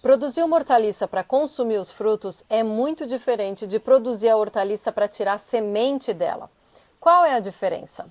Produzir uma hortaliça para consumir os frutos é muito diferente de produzir a hortaliça para tirar a semente dela. Qual é a diferença?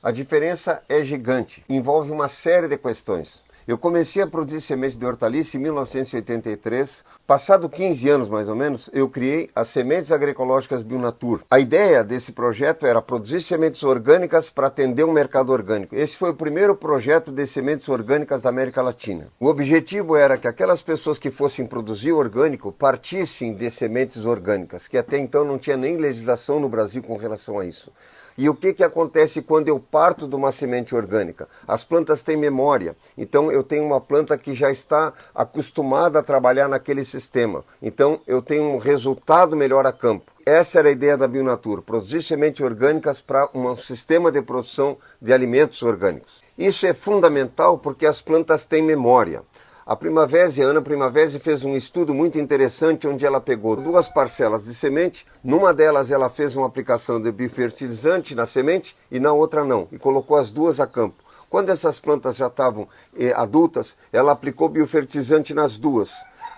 A diferença é gigante, envolve uma série de questões. Eu comecei a produzir sementes de hortaliça em 1983. Passado 15 anos mais ou menos, eu criei as Sementes Agroecológicas Bionatur. A ideia desse projeto era produzir sementes orgânicas para atender um mercado orgânico. Esse foi o primeiro projeto de sementes orgânicas da América Latina. O objetivo era que aquelas pessoas que fossem produzir orgânico partissem de sementes orgânicas, que até então não tinha nem legislação no Brasil com relação a isso. E o que acontece quando eu parto de uma semente orgânica? As plantas têm memória, então eu tenho uma planta que já está acostumada a trabalhar naquele sistema. Então eu tenho um resultado melhor a campo. Essa era a ideia da Bionatur, produzir sementes orgânicas para um sistema de produção de alimentos orgânicos. Isso é fundamental porque as plantas têm memória. A Ana Primavesi fez um estudo muito interessante onde ela pegou duas parcelas de semente, numa delas ela fez uma aplicação de biofertilizante na semente e na outra não, e colocou as duas a campo. Quando essas plantas já estavam adultas, ela aplicou biofertilizante nas duas.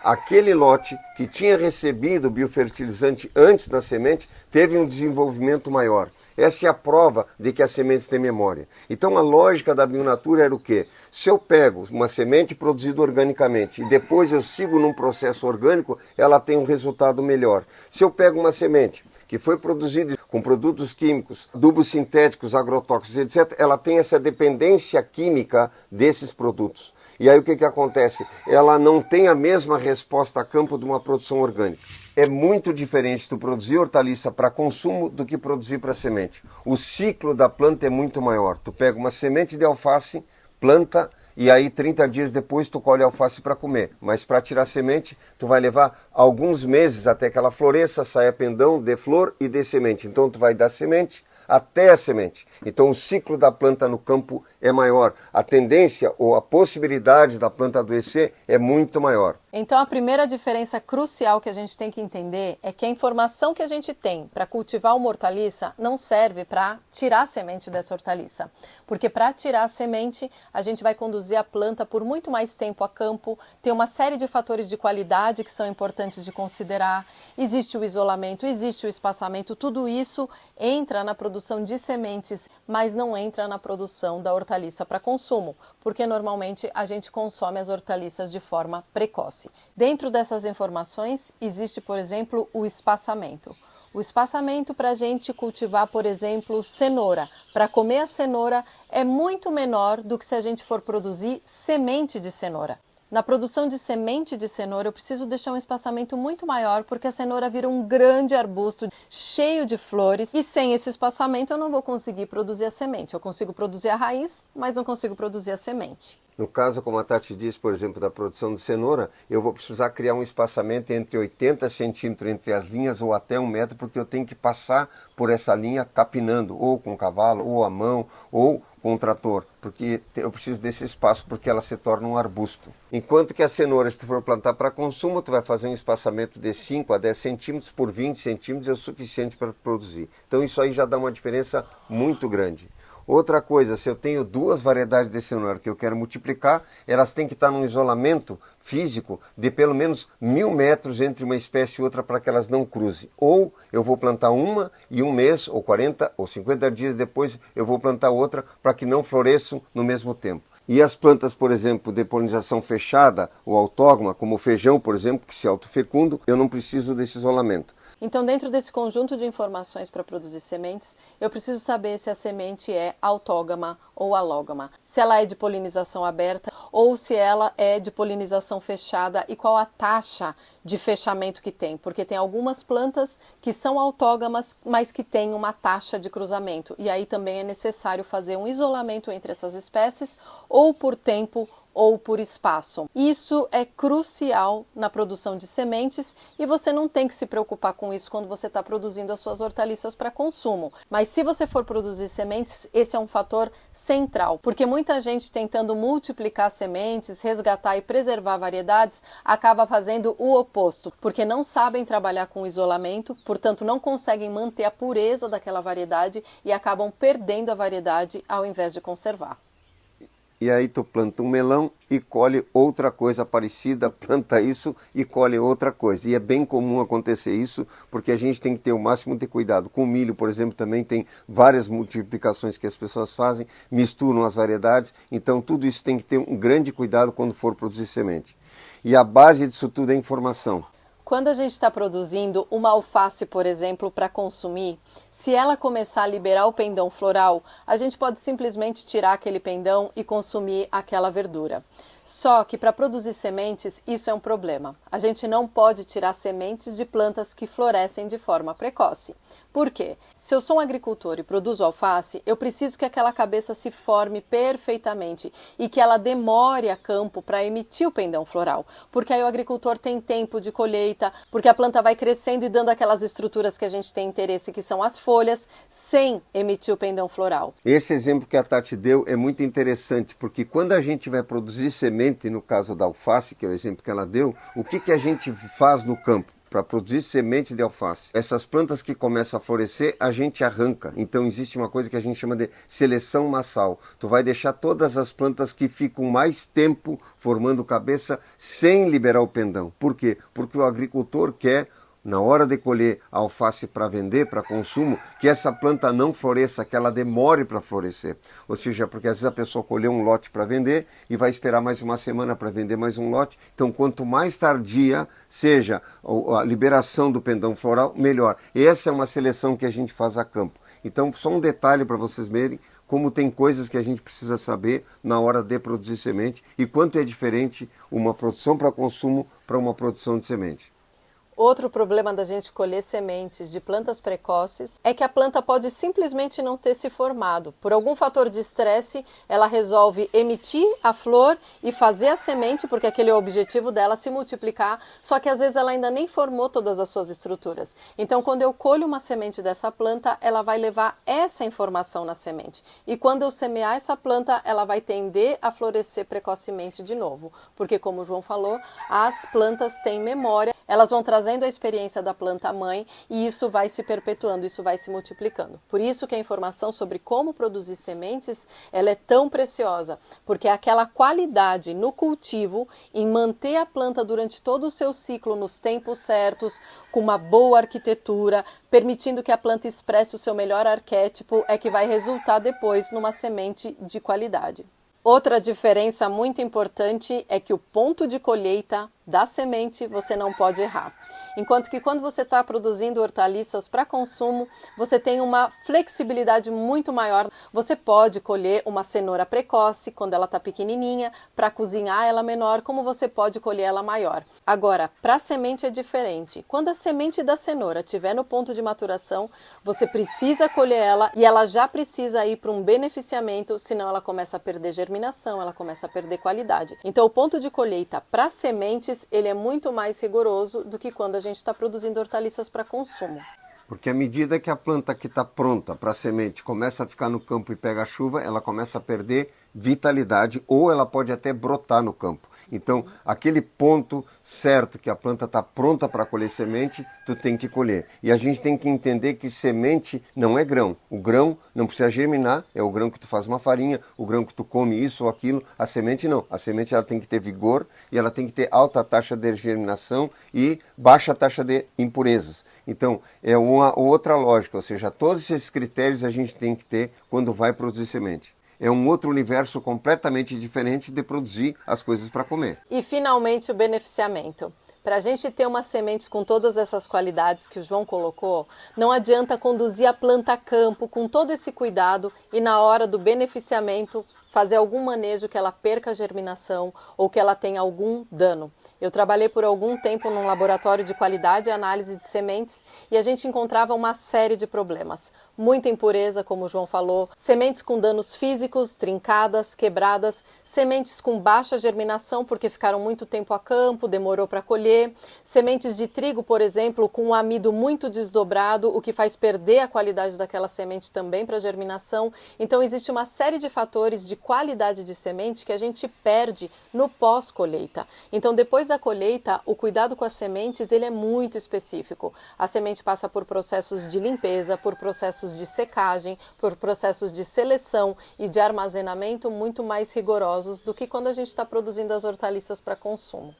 Aquele lote que tinha recebido biofertilizante antes da semente teve um desenvolvimento maior. Essa é a prova de que as sementes têm memória. Então a lógica da Bionatur era o quê? Se eu pego uma semente produzida organicamente e depois eu sigo num processo orgânico, ela tem um resultado melhor. Se eu pego uma semente que foi produzida com produtos químicos, adubos sintéticos, agrotóxicos, etc., ela tem essa dependência química desses produtos. E aí o que acontece? Ela não tem a mesma resposta a campo de uma produção orgânica. É muito diferente tu produzir hortaliça para consumo do que produzir para semente. O ciclo da planta é muito maior. Tu pega uma semente de alface, planta e aí 30 dias depois tu colhe alface para comer. Mas para tirar semente, tu vai levar alguns meses até que ela floresça, saia pendão, dê flor e dê semente. Então tu vai dar semente até a semente. Então o ciclo da planta no campo é maior. A tendência ou a possibilidade da planta adoecer é muito maior. Então a primeira diferença crucial que a gente tem que entender é que a informação que a gente tem para cultivar uma hortaliça não serve para tirar a semente dessa hortaliça. Porque para tirar a semente, a gente vai conduzir a planta por muito mais tempo a campo, tem uma série de fatores de qualidade que são importantes de considerar, existe o isolamento, existe o espaçamento, tudo isso entra na produção de sementes, mas não entra na produção da hortaliça para consumo, porque normalmente a gente consome as hortaliças de forma precoce. Dentro dessas informações existe, por exemplo, o espaçamento. O espaçamento para a gente cultivar, por exemplo, cenoura. Para comer a cenoura é muito menor do que se a gente for produzir semente de cenoura. Na produção de semente de cenoura eu preciso deixar um espaçamento muito maior porque a cenoura vira um grande arbusto cheio de flores e sem esse espaçamento eu não vou conseguir produzir a semente. Eu consigo produzir a raiz, mas não consigo produzir a semente. No caso, como a Tati diz, por exemplo, da produção de cenoura, eu vou precisar criar um espaçamento entre 80 centímetros entre as linhas ou até 1 metro, porque eu tenho que passar por essa linha capinando, ou com o cavalo, ou a mão, ou com o trator, porque eu preciso desse espaço, porque ela se torna um arbusto. Enquanto que a cenoura, se tu for plantar para consumo, tu vai fazer um espaçamento de 5 a 10 centímetros por 20 centímetros, é o suficiente para produzir. Então isso aí já dá uma diferença muito grande. Outra coisa, se eu tenho duas variedades de cenoura que eu quero multiplicar, elas têm que estar num isolamento físico de pelo menos 1000 metros entre uma espécie e outra para que elas não cruzem. Ou eu vou plantar uma e 1 mês, ou 40 ou 50 dias depois eu vou plantar outra para que não floresçam no mesmo tempo. E as plantas, por exemplo, de polinização fechada ou autógama, como o feijão, por exemplo, que se autofecundam, eu não preciso desse isolamento. Então, dentro desse conjunto de informações para produzir sementes, eu preciso saber se a semente é autógama ou alógama, se ela é de polinização aberta ou se ela é de polinização fechada e qual a taxa de fechamento que tem, porque tem algumas plantas que são autógamas, mas que têm uma taxa de cruzamento, e aí também é necessário fazer um isolamento entre essas espécies, ou por tempo ou por espaço. Isso é crucial na produção de sementes e você não tem que se preocupar com isso quando você está produzindo as suas hortaliças para consumo. Mas se você for produzir sementes, esse é um fator central, porque muita gente tentando multiplicar sementes, resgatar e preservar variedades, acaba fazendo o oposto, porque não sabem trabalhar com isolamento, portanto não conseguem manter a pureza daquela variedade e acabam perdendo a variedade ao invés de conservar. e aí tu planta um melão e colhe outra coisa parecida, planta isso e colhe outra coisa. E é bem comum acontecer isso, porque a gente tem que ter o máximo de cuidado. Com o milho, por exemplo, também tem várias multiplicações que as pessoas fazem, misturam as variedades, então tudo isso tem que ter um grande cuidado quando for produzir semente. E a base disso tudo é informação. Quando a gente está produzindo uma alface, por exemplo, para consumir, se ela começar a liberar o pendão floral, a gente pode simplesmente tirar aquele pendão e consumir aquela verdura. Só que para produzir sementes, isso é um problema. A gente não pode tirar sementes de plantas que florescem de forma precoce. Por quê? Se eu sou um agricultor e produzo alface, eu preciso que aquela cabeça se forme perfeitamente e que ela demore a campo para emitir o pendão floral, porque aí o agricultor tem tempo de colheita, porque a planta vai crescendo e dando aquelas estruturas que a gente tem interesse, que são as folhas, sem emitir o pendão floral. Esse exemplo que a Tati deu é muito interessante, porque quando a gente vai produzir semente, no caso da alface, que é o exemplo que ela deu, o que a gente faz no campo? Para produzir semente de alface. Essas plantas que começam a florescer, a gente arranca. Então existe uma coisa que a gente chama de seleção massal. Tu vai deixar todas as plantas que ficam mais tempo formando cabeça sem liberar o pendão. Por quê? Porque o agricultor quer, na hora de colher a alface para vender, para consumo, que essa planta não floresça, que ela demore para florescer. Ou seja, porque às vezes a pessoa colheu um lote para vender e vai esperar mais uma semana para vender mais um lote. Então, quanto mais tardia seja a liberação do pendão floral, melhor. Essa é uma seleção que a gente faz a campo. Então, só um detalhe para vocês verem como tem coisas que a gente precisa saber na hora de produzir semente e quanto é diferente uma produção para consumo para uma produção de semente. Outro problema da gente colher sementes de plantas precoces é que a planta pode simplesmente não ter se formado. Por algum fator de estresse, ela resolve emitir a flor e fazer a semente, porque aquele é o objetivo dela, se multiplicar, só que às vezes ela ainda nem formou todas as suas estruturas. Então, quando eu colho uma semente dessa planta, ela vai levar essa informação na semente. E quando eu semear essa planta, ela vai tender a florescer precocemente de novo. Porque, como o João falou, as plantas têm memória, elas vão trazendo a experiência da planta mãe e isso vai se perpetuando, isso vai se multiplicando. Por isso que a informação sobre como produzir sementes, ela é tão preciosa, porque é aquela qualidade no cultivo, em manter a planta durante todo o seu ciclo nos tempos certos, com uma boa arquitetura, permitindo que a planta expresse o seu melhor arquétipo, é que vai resultar depois numa semente de qualidade. Outra diferença muito importante é que o ponto de colheita da semente você não pode errar. Enquanto que quando você está produzindo hortaliças para consumo, você tem uma flexibilidade muito maior. Você pode colher uma cenoura precoce quando ela está pequenininha, para cozinhar ela menor, como você pode colher ela maior. Agora, para a semente é diferente. Quando a semente da cenoura estiver no ponto de maturação, você precisa colher ela e ela já precisa ir para um beneficiamento, senão ela começa a perder germinação, ela começa a perder qualidade. Então, o ponto de colheita para sementes, ele é muito mais rigoroso do que quando a gente está produzindo hortaliças para consumo. Porque à medida que a planta que está pronta para a semente começa a ficar no campo e pega a chuva, ela começa a perder vitalidade ou ela pode até brotar no campo. Então, aquele ponto certo que a planta está pronta para colher semente, tu tem que colher. E a gente tem que entender que semente não é grão. O grão não precisa germinar, é o grão que tu faz uma farinha, o grão que tu come isso ou aquilo. A semente não. A semente ela tem que ter vigor e ela tem que ter alta taxa de germinação e baixa taxa de impurezas. Então, é uma outra lógica, ou seja, todos esses critérios a gente tem que ter quando vai produzir semente. É um outro universo completamente diferente de produzir as coisas para comer. E finalmente o beneficiamento. Para a gente ter uma semente com todas essas qualidades que o João colocou, não adianta conduzir a planta a campo com todo esse cuidado e na hora do beneficiamento fazer algum manejo que ela perca a germinação ou que ela tenha algum dano. Eu trabalhei por algum tempo num laboratório de qualidade e análise de sementes e a gente encontrava uma série de problemas. Muita impureza, como o João falou, sementes com danos físicos, trincadas, quebradas, sementes com baixa germinação porque ficaram muito tempo a campo, demorou para colher, sementes de trigo, por exemplo, com um amido muito desdobrado, o que faz perder a qualidade daquela semente também para germinação. Então existe uma série de fatores de qualidade de semente que a gente perde no pós-colheita. Então depois da colheita, o cuidado com as sementes ele é muito específico. A semente passa por processos de limpeza, por processos processos de secagem, por processos de seleção e de armazenamento muito mais rigorosos do que quando a gente está produzindo as hortaliças para consumo.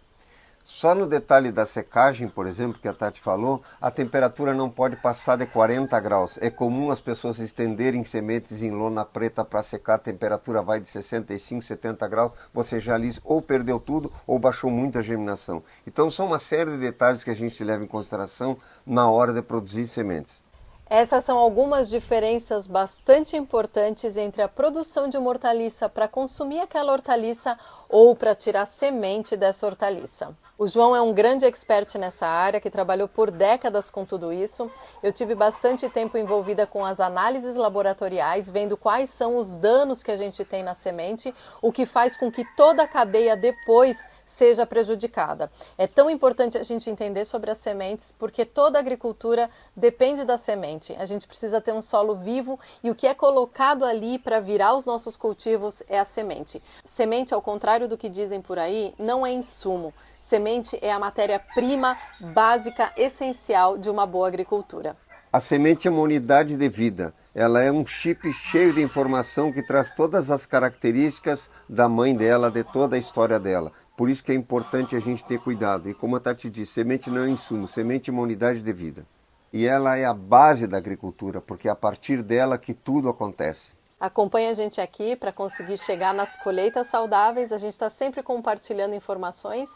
Só no detalhe da secagem, por exemplo, que a Tati falou, a temperatura não pode passar de 40 graus. É comum as pessoas estenderem sementes em lona preta para secar, a temperatura vai de 65, 70 graus, você já lis ou perdeu tudo ou baixou muito a germinação. Então são uma série de detalhes que a gente leva em consideração na hora de produzir sementes. Essas são algumas diferenças bastante importantes entre a produção de uma hortaliça para consumir aquela hortaliça ou para tirar semente dessa hortaliça. O João é um grande expert nessa área, que trabalhou por décadas com tudo isso. Eu tive bastante tempo envolvida com as análises laboratoriais, vendo quais são os danos que a gente tem na semente, o que faz com que toda a cadeia depois seja prejudicada. É tão importante a gente entender sobre as sementes, porque toda a agricultura depende da semente. A gente precisa ter um solo vivo e o que é colocado ali para virar os nossos cultivos é a semente. Semente, ao contrário do que dizem por aí, não é insumo. Semente é a matéria-prima básica, essencial de uma boa agricultura. A semente é uma unidade de vida. Ela é um chip cheio de informação que traz todas as características da mãe dela, de toda a história dela. Por isso que é importante a gente ter cuidado. E como a Tati disse, semente não é insumo, semente é uma unidade de vida. E ela é a base da agricultura, porque é a partir dela que tudo acontece. Acompanhe a gente aqui para conseguir chegar nas colheitas saudáveis. A gente está sempre compartilhando informações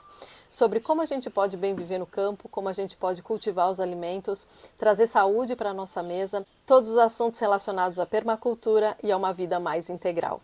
sobre como a gente pode bem viver no campo, como a gente pode cultivar os alimentos, trazer saúde para a nossa mesa, todos os assuntos relacionados à permacultura e a uma vida mais integral.